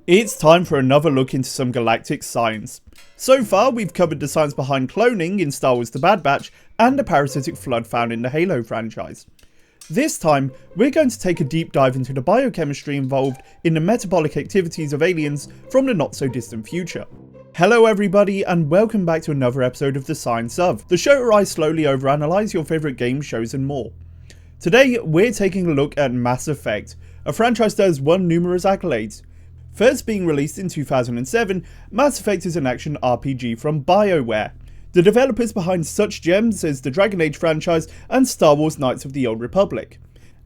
It's time for another look into some galactic science. So far, we've covered the science behind cloning in Star Wars The Bad Batch and the parasitic flood found in the Halo franchise. This time, we're going to take a deep dive into the biochemistry involved in the metabolic activities of aliens from the not so distant future. Hello everybody and welcome back to another episode of The Science Of, the show where I slowly overanalyze your favourite games, shows and more. Today, we're taking a look at Mass Effect, a franchise that has won numerous accolades. First being released in 2007, Mass Effect is an action RPG from Bioware, the developers behind such gems as the Dragon Age franchise and Star Wars Knights of the Old Republic.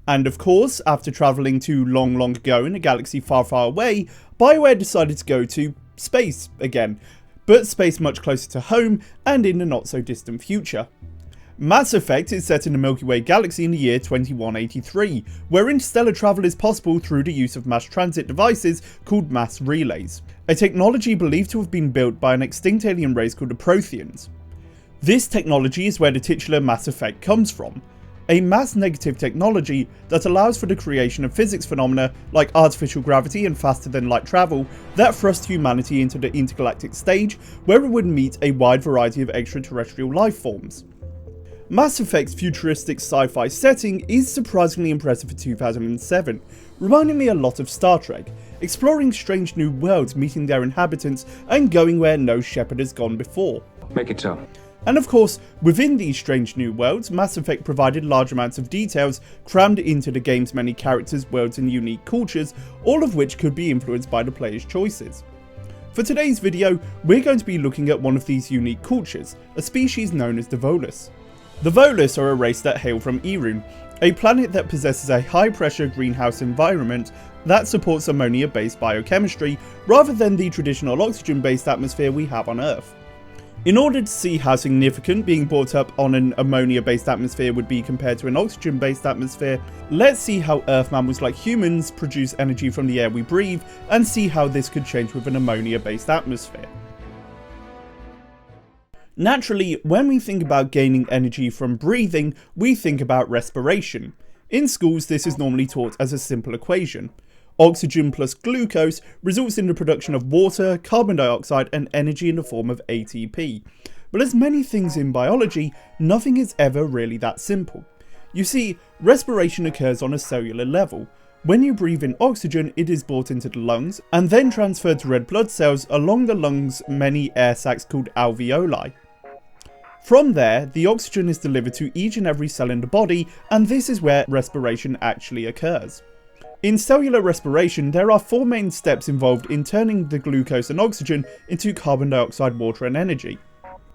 And of course, after travelling to long ago in a galaxy far away, Bioware decided to go to space again, but space much closer to home and in the not so distant future. Mass Effect is set in the Milky Way galaxy in the year 2183, where interstellar travel is possible through the use of mass transit devices called mass relays, a technology believed to have been built by an extinct alien race called the Protheans. This technology is where the titular Mass Effect comes from, a mass-negative technology that allows for the creation of physics phenomena like artificial gravity and faster than light travel that thrust humanity into the intergalactic stage where it would meet a wide variety of extraterrestrial life forms. Mass Effect's futuristic sci-fi setting is surprisingly impressive for 2007, reminding me a lot of Star Trek, exploring strange new worlds, meeting their inhabitants, and going where no shepherd has gone before. Make it so. And of course, within these strange new worlds, Mass Effect provided large amounts of details crammed into the game's many characters, worlds and unique cultures, all of which could be influenced by the player's choices. For today's video, we're going to be looking at one of these unique cultures, a species known as the Volus. The Volus are a race that hail from Irune, a planet that possesses a high-pressure greenhouse environment that supports ammonia-based biochemistry rather than the traditional oxygen-based atmosphere we have on Earth. In order to see how significant being brought up on an ammonia-based atmosphere would be compared to an oxygen-based atmosphere, let's see how Earth mammals like humans produce energy from the air we breathe and see how this could change with an ammonia-based atmosphere. Naturally, when we think about gaining energy from breathing, we think about respiration. In schools, this is normally taught as a simple equation. Oxygen plus glucose results in the production of water, carbon dioxide, and energy in the form of ATP. But as many things in biology, nothing is ever really that simple. You see, respiration occurs on a cellular level. When you breathe in oxygen, it is brought into the lungs and then transferred to red blood cells along the lungs' many air sacs called alveoli. From there, the oxygen is delivered to each and every cell in the body, and this is where respiration actually occurs. In cellular respiration, there are four main steps involved in turning the glucose and oxygen into carbon dioxide, water and energy.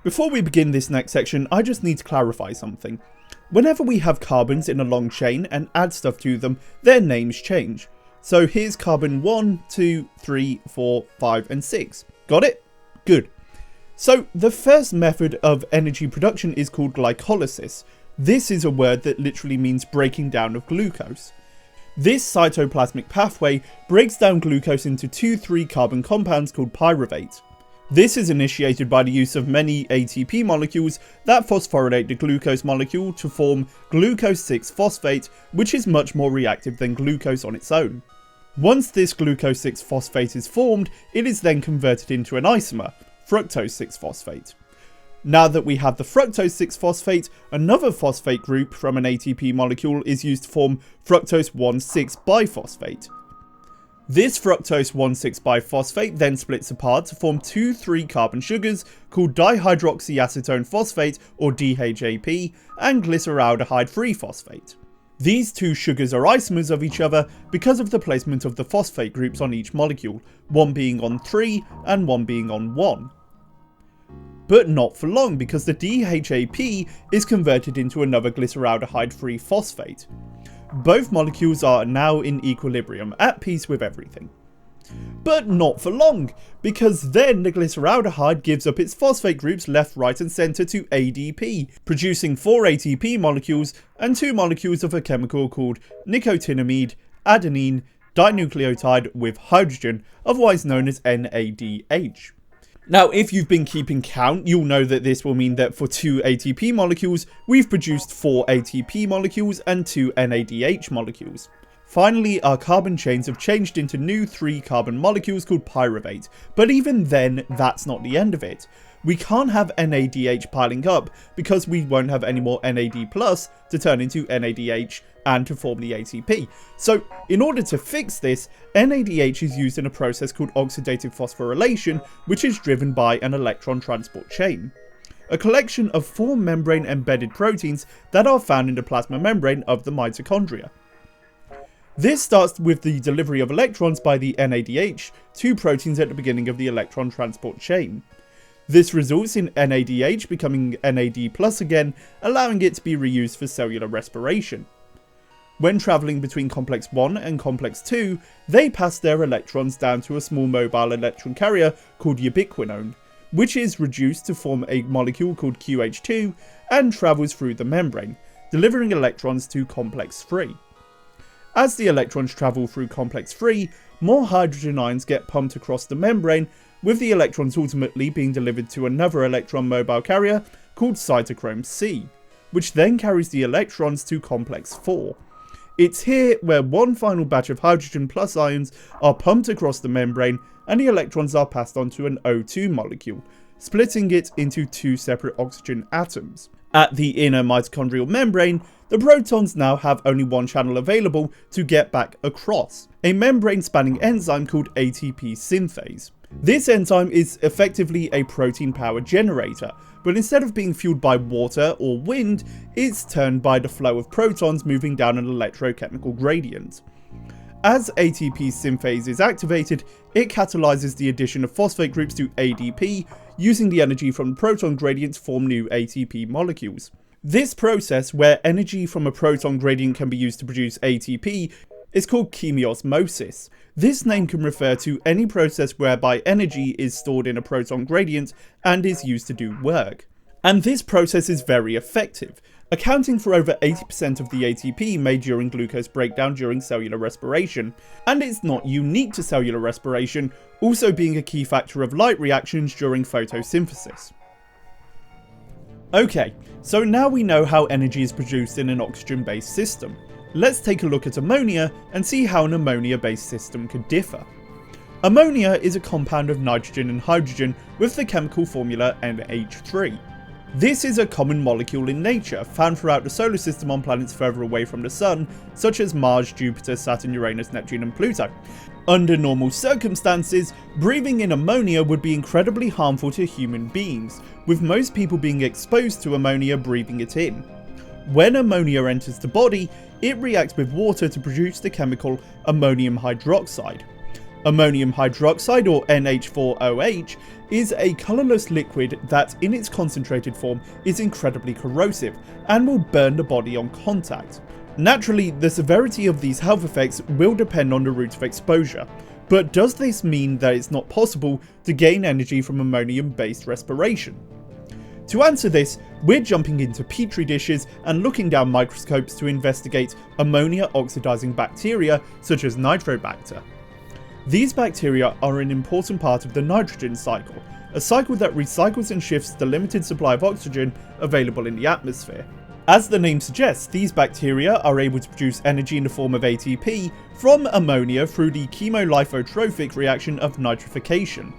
Before we begin this next section, I just need to clarify something. Whenever we have carbons in a long chain and add stuff to them, their names change. So here's carbon 1, 2, 3, 4, 5 and 6. Got it? Good. So the first method of energy production is called glycolysis. This is a word that literally means breaking down of glucose. This cytoplasmic pathway breaks down glucose into 2,3 carbon compounds called pyruvate. This is initiated by the use of many ATP molecules that phosphorylate the glucose molecule to form glucose 6-phosphate, which is much more reactive than glucose on its own. Once this glucose 6-phosphate is formed, it is then converted into an isomer, fructose 6-phosphate. Now that we have the fructose 6-phosphate, another phosphate group from an ATP molecule is used to form fructose 1,6-biphosphate. This fructose 1,6-biphosphate then splits apart to form 2,3 carbon sugars called dihydroxyacetone phosphate or DHAP and glyceraldehyde 3-phosphate. These two sugars are isomers of each other because of the placement of the phosphate groups on each molecule, one being on 3 and one being on 1. But not for long, because the DHAP is converted into another glyceraldehyde 3-phosphate. Both molecules are now in equilibrium, at peace with everything. But not for long, because then the glyceraldehyde gives up its phosphate groups left, right and centre to ADP, producing 4 ATP molecules and 2 molecules of a chemical called nicotinamide adenine dinucleotide with hydrogen, otherwise known as NADH. Now, if you've been keeping count, you'll know that this will mean that for 2 ATP molecules, we've produced 4 ATP molecules and 2 NADH molecules. Finally, our carbon chains have changed into new 3-carbon molecules called pyruvate, but even then, that's not the end of it. We can't have NADH piling up because we won't have any more NAD+ to turn into NADH and to form the ATP. So in order to fix this, NADH is used in a process called oxidative phosphorylation, which is driven by an electron transport chain, a collection of 4 membrane embedded proteins that are found in the plasma membrane of the mitochondria. This starts with the delivery of electrons by the NADH to proteins at the beginning of the electron transport chain. This results in NADH becoming NAD+ again, allowing it to be reused for cellular respiration. When travelling between complex 1 and complex 2, they pass their electrons down to a small mobile electron carrier called ubiquinone, which is reduced to form a molecule called QH2 and travels through the membrane, delivering electrons to complex 3. As the electrons travel through complex 3, more hydrogen ions get pumped across the membrane, with the electrons ultimately being delivered to another electron mobile carrier called cytochrome C, which then carries the electrons to complex 4. It's here where one final batch of hydrogen plus ions are pumped across the membrane and the electrons are passed on to an O2 molecule, splitting it into 2 separate oxygen atoms. At the inner mitochondrial membrane, the protons now have only one channel available to get back across, a membrane-spanning enzyme called ATP synthase. This enzyme is effectively a protein power generator, but instead of being fueled by water or wind, it's turned by the flow of protons moving down an electrochemical gradient. As ATP synthase is activated, it catalyzes the addition of phosphate groups to ADP, using the energy from the proton gradient to form new ATP molecules. This process, where energy from a proton gradient can be used to produce ATP, is called chemiosmosis. This name can refer to any process whereby energy is stored in a proton gradient and is used to do work. And this process is very effective, accounting for over 80% of the ATP made during glucose breakdown during cellular respiration. And it's not unique to cellular respiration, also being a key factor of light reactions during photosynthesis. Okay, so now we know how energy is produced in an oxygen-based system. Let's take a look at ammonia and see how an ammonia-based system could differ. Ammonia is a compound of nitrogen and hydrogen with the chemical formula NH3. This is a common molecule in nature, found throughout the solar system on planets further away from the Sun, such as Mars, Jupiter, Saturn, Uranus, Neptune and Pluto. Under normal circumstances, breathing in ammonia would be incredibly harmful to human beings, with most people being exposed to ammonia breathing it in. When ammonia enters the body, it reacts with water to produce the chemical ammonium hydroxide. Ammonium hydroxide, or NH4OH, is a colourless liquid that in its concentrated form is incredibly corrosive and will burn the body on contact. Naturally, the severity of these health effects will depend on the route of exposure, but does this mean that it's not possible to gain energy from ammonium-based respiration? To answer this, we're jumping into petri dishes and looking down microscopes to investigate ammonia oxidizing bacteria such as Nitrobacter. These bacteria are an important part of the nitrogen cycle, a cycle that recycles and shifts the limited supply of oxygen available in the atmosphere. As the name suggests, these bacteria are able to produce energy in the form of ATP from ammonia through the chemolithotrophic reaction of nitrification.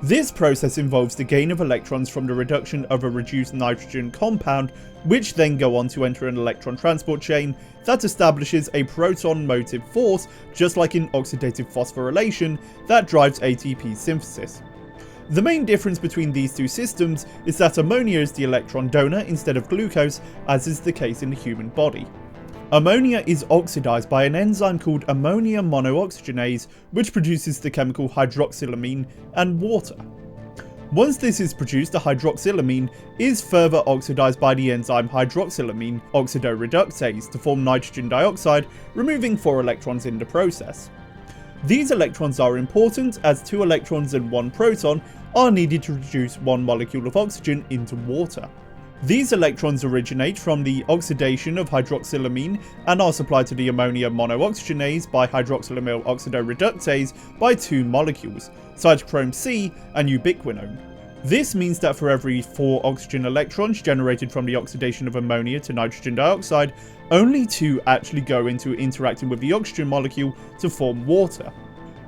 This process involves the gain of electrons from the reduction of a reduced nitrogen compound, which then go on to enter an electron transport chain that establishes a proton motive force, just like in oxidative phosphorylation, that drives ATP synthesis. The main difference between these two systems is that ammonia is the electron donor instead of glucose, as is the case in the human body. Ammonia is oxidized by an enzyme called ammonia monooxygenase, which produces the chemical hydroxylamine and water. Once this is produced, the hydroxylamine is further oxidized by the enzyme hydroxylamine oxidoreductase to form nitrogen dioxide, removing 4 electrons in the process. These electrons are important as 2 electrons and 1 proton are needed to reduce 1 molecule of oxygen into water. These electrons originate from the oxidation of hydroxylamine and are supplied to the ammonia monooxygenase by hydroxylamyl oxidoreductase by 2 molecules, cytochrome C and ubiquinone. This means that for every 4 oxygen electrons generated from the oxidation of ammonia to nitrogen dioxide, only 2 actually go into interacting with the oxygen molecule to form water.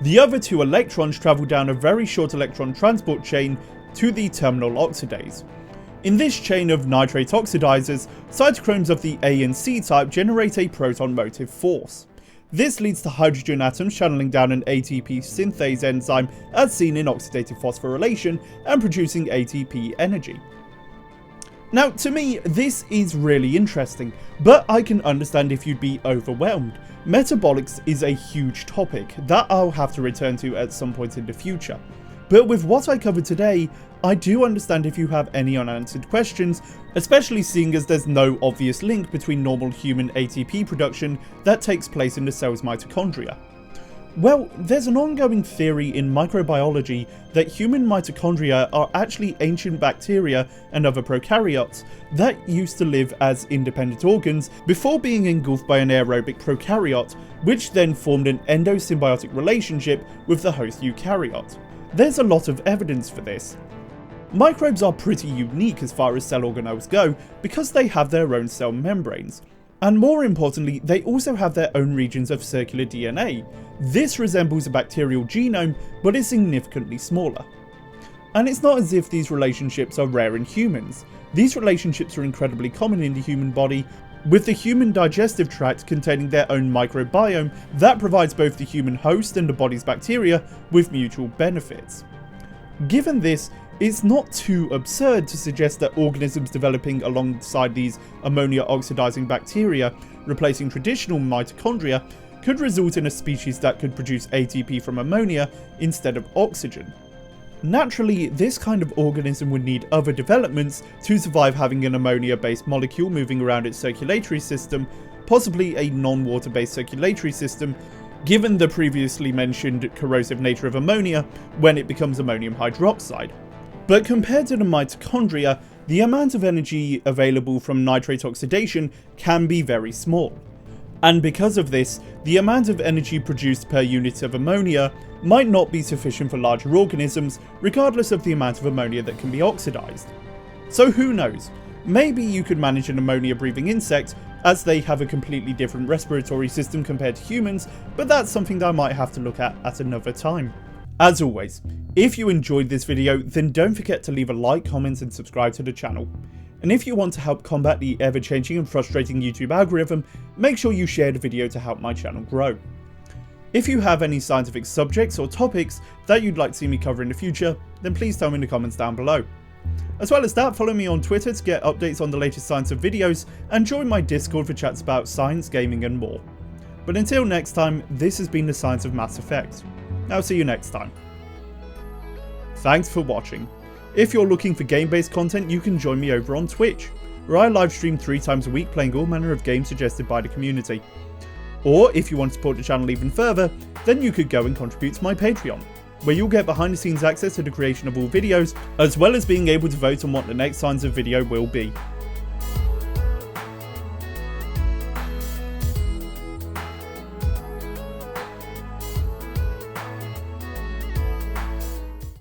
The other 2 electrons travel down a very short electron transport chain to the terminal oxidase. In this chain of nitrate oxidizers, cytochromes of the A and C type generate a proton motive force. This leads to hydrogen atoms channeling down an ATP synthase enzyme as seen in oxidative phosphorylation and producing ATP energy. Now, to me, this is really interesting, but I can understand if you'd be overwhelmed. Metabolics is a huge topic that I'll have to return to at some point in the future. But with what I covered today, I do understand if you have any unanswered questions, especially seeing as there's no obvious link between normal human ATP production that takes place in the cell's mitochondria. Well, there's an ongoing theory in microbiology that human mitochondria are actually ancient bacteria and other prokaryotes that used to live as independent organs before being engulfed by an aerobic prokaryote, which then formed an endosymbiotic relationship with the host eukaryote. There's a lot of evidence for this. Microbes are pretty unique as far as cell organelles go because they have their own cell membranes. And more importantly, they also have their own regions of circular DNA. This resembles a bacterial genome, but is significantly smaller. And it's not as if these relationships are rare in humans. These relationships are incredibly common in the human body, with the human digestive tract containing their own microbiome that provides both the human host and the body's bacteria with mutual benefits. Given this, it's not too absurd to suggest that organisms developing alongside these ammonia-oxidizing bacteria, replacing traditional mitochondria, could result in a species that could produce ATP from ammonia instead of oxygen. Naturally, this kind of organism would need other developments to survive having an ammonia-based molecule moving around its circulatory system, possibly a non-water-based circulatory system, given the previously mentioned corrosive nature of ammonia when it becomes ammonium hydroxide. But compared to the mitochondria, the amount of energy available from nitrate oxidation can be very small. And because of this, the amount of energy produced per unit of ammonia might not be sufficient for larger organisms, regardless of the amount of ammonia that can be oxidized. So who knows, maybe you could manage an ammonia-breathing insect, as they have a completely different respiratory system compared to humans, but that's something that I might have to look at another time. As always, if you enjoyed this video, then don't forget to leave a like, comment and subscribe to the channel. And if you want to help combat the ever-changing and frustrating YouTube algorithm, make sure you share the video to help my channel grow. If you have any scientific subjects or topics that you'd like to see me cover in the future, then please tell me in the comments down below. As well as that, follow me on Twitter to get updates on the latest science of videos, and join my Discord for chats about science, gaming and more. But until next time, this has been the Science of Mass Effect. I'll see you next time. Thanks for watching. If you're looking for game-based content, you can join me over on Twitch, where I live stream 3 times a week playing all manner of games suggested by the community. Or if you want to support the channel even further, then you could go and contribute to my Patreon, where you'll get behind the scenes access to the creation of all videos, as well as being able to vote on what the next Science of video will be.